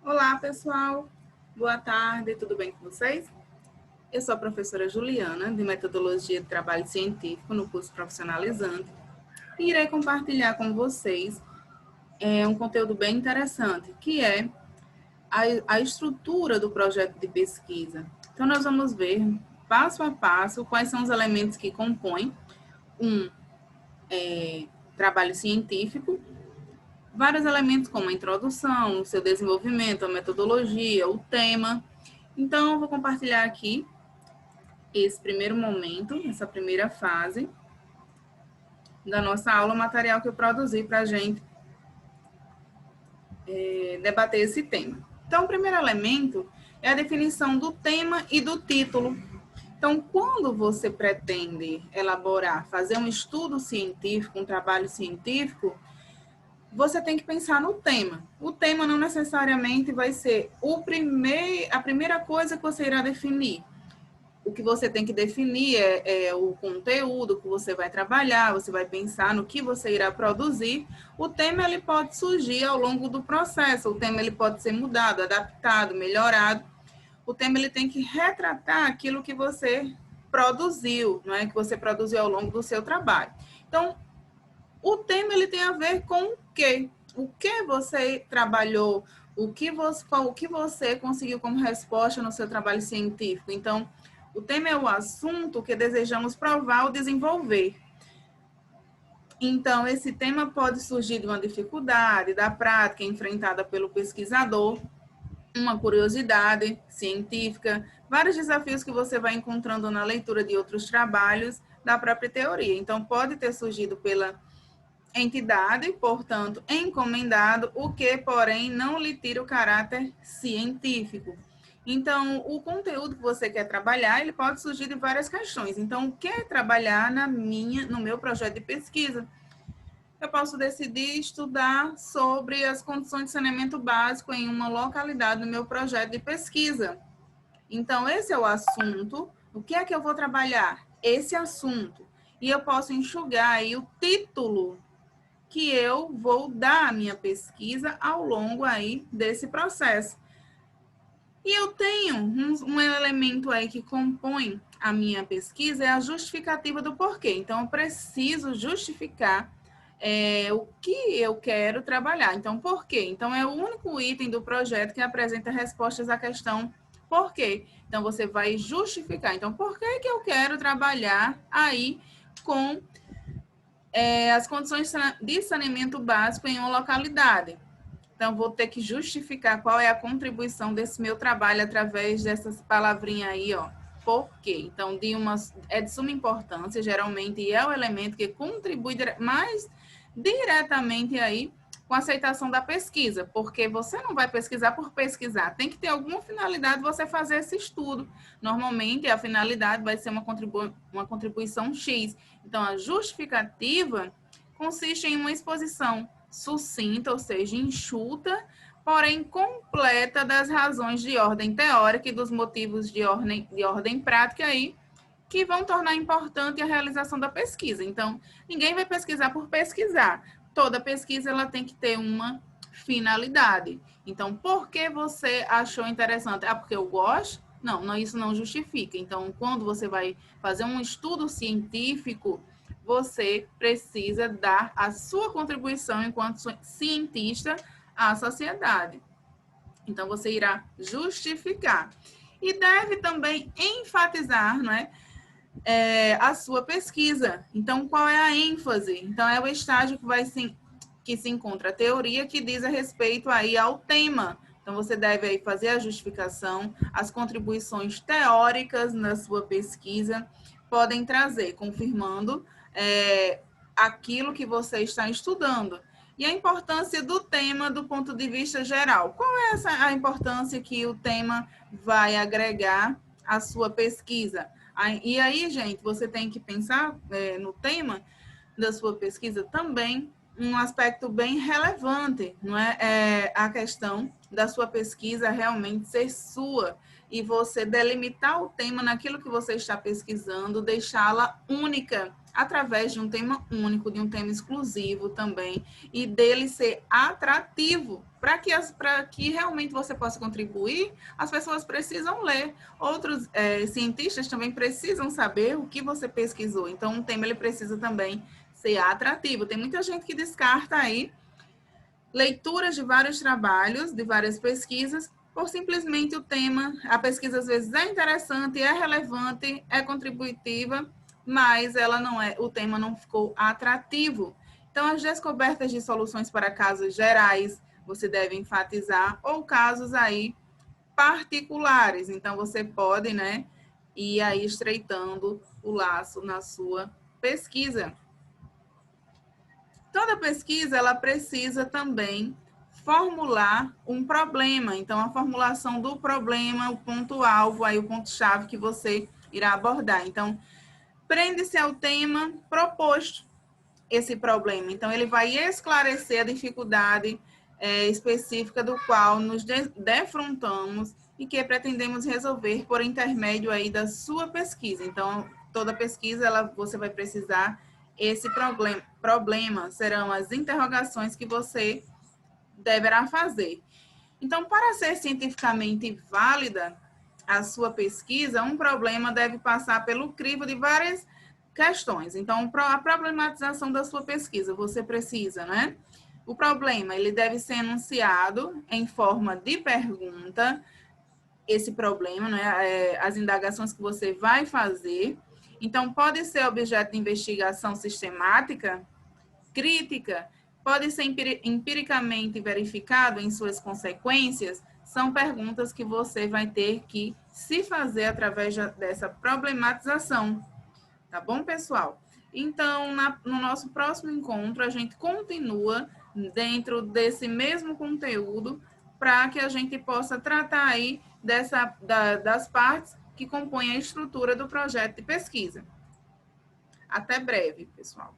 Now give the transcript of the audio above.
Olá, pessoal. Boa tarde, tudo bem com vocês? Eu sou a professora Juliana, de Metodologia de Trabalho Científico no curso Profissionalizante, e irei compartilhar com vocês um conteúdo bem interessante, que é a estrutura do projeto de pesquisa. Então, nós vamos ver, passo a passo, quais são os elementos que compõem um trabalho científico, vários elementos como a introdução, o seu desenvolvimento, a metodologia, o tema. Então, eu vou compartilhar aqui esse primeiro momento, essa primeira fase da nossa aula, o material que eu produzi para a gente debater esse tema. Então, o primeiro elemento é a definição do tema e do título. Então, quando você pretende elaborar, fazer um estudo científico, um trabalho científico, você tem que pensar no tema. O tema não necessariamente vai ser a primeira coisa que você irá definir. O que você tem que definir é o conteúdo que você vai trabalhar, você vai pensar no que você irá produzir. O tema ele pode surgir ao longo do processo, o tema ele pode ser mudado, adaptado, melhorado. O tema ele tem que retratar aquilo que você produziu, não é? Que você produziu ao longo do seu trabalho. Então, o tema ele tem a ver com o quê? O que você trabalhou, o que você conseguiu como resposta no seu trabalho científico. Então, o tema é o assunto que desejamos provar ou desenvolver. Então, esse tema pode surgir de uma dificuldade da prática enfrentada pelo pesquisador, uma curiosidade científica, vários desafios que você vai encontrando na leitura de outros trabalhos da própria teoria. Então, pode ter surgido pela entidade, portanto, encomendado, o que, porém, não lhe tira o caráter científico. Então, o conteúdo que você quer trabalhar, ele pode surgir de várias questões. Então, o que é trabalhar no meu projeto de pesquisa? Eu posso decidir estudar sobre as condições de saneamento básico em uma localidade no meu projeto de pesquisa. Então, esse é o assunto. O que é que eu vou trabalhar? Esse assunto. E eu posso enxugar aí o título que eu vou dar à minha pesquisa ao longo aí desse processo. E eu tenho um elemento aí que compõe a minha pesquisa, é a justificativa do porquê. Então, eu preciso justificar o que eu quero trabalhar. Então, por quê? Então, é o único item do projeto que apresenta respostas à questão por quê. Então, você vai justificar. Então, por que eu quero trabalhar aí com as condições de saneamento básico em uma localidade? Então, vou ter que justificar qual é a contribuição desse meu trabalho através dessas palavrinhas aí, ó. Por quê? Então, é de suma importância, geralmente é o elemento que contribui mais diretamente aí com a aceitação da pesquisa, porque você não vai pesquisar por pesquisar, tem que ter alguma finalidade você fazer esse estudo. Normalmente, a finalidade vai ser uma contribuição X. Então, a justificativa consiste em uma exposição sucinta, ou seja, enxuta, porém completa das razões de ordem teórica e dos motivos de ordem prática aí, que vão tornar importante a realização da pesquisa. Então, ninguém vai pesquisar por pesquisar. Toda pesquisa ela tem que ter uma finalidade. Então, por que você achou interessante? Ah, porque eu gosto? Não, isso não justifica. Então, quando você vai fazer um estudo científico, você precisa dar a sua contribuição enquanto cientista à sociedade. Então, você irá justificar. E deve também enfatizar, não é? A sua pesquisa. Então, qual é a ênfase? Então, é o estágio que se encontra a teoria que diz a respeito aí ao tema. Então, você deve aí fazer a justificação, as contribuições teóricas na sua pesquisa podem trazer, confirmando aquilo que você está estudando. E a importância do tema do ponto de vista geral. Qual é a importância que o tema vai agregar à sua pesquisa? E aí, gente, você tem que pensar no tema da sua pesquisa também um aspecto bem relevante, não é? É a questão da sua pesquisa realmente ser sua e você delimitar o tema naquilo que você está pesquisando, deixá-la única através de um tema único, de um tema exclusivo também, e dele ser atrativo, para que realmente você possa contribuir, as pessoas precisam ler. Outros cientistas também precisam saber o que você pesquisou. Então, um tema ele precisa também ser atrativo. Tem muita gente que descarta aí leituras de vários trabalhos, de várias pesquisas, por simplesmente o tema. A pesquisa às vezes é interessante, é relevante, é contributiva, mas ela não é, o tema não ficou atrativo. Então, as descobertas de soluções para casos gerais, você deve enfatizar, ou casos aí particulares. Então, você pode, né, ir aí estreitando o laço na sua pesquisa. Toda pesquisa ela precisa também formular um problema. Então, a formulação do problema, o ponto-alvo, aí o ponto-chave que você irá abordar. Então, prende-se ao tema proposto esse problema. Então, ele vai esclarecer a dificuldade específica do qual nos defrontamos e que pretendemos resolver por intermédio aí da sua pesquisa. Então, toda pesquisa, você vai precisar esse problema, serão as interrogações que você deverá fazer. Então, para ser cientificamente válida a sua pesquisa, um problema deve passar pelo crivo de várias questões. Então, a problematização da sua pesquisa, você precisa, né? O problema, ele deve ser enunciado em forma de pergunta, esse problema, né? As indagações que você vai fazer. Então, pode ser objeto de investigação sistemática, crítica, pode ser empiricamente verificado em suas consequências, são perguntas que você vai ter que se fazer através dessa problematização. Tá bom, pessoal? Então, no nosso próximo encontro, a gente continua dentro desse mesmo conteúdo para que a gente possa tratar aí das partes que compõem a estrutura do projeto de pesquisa. Até breve, pessoal.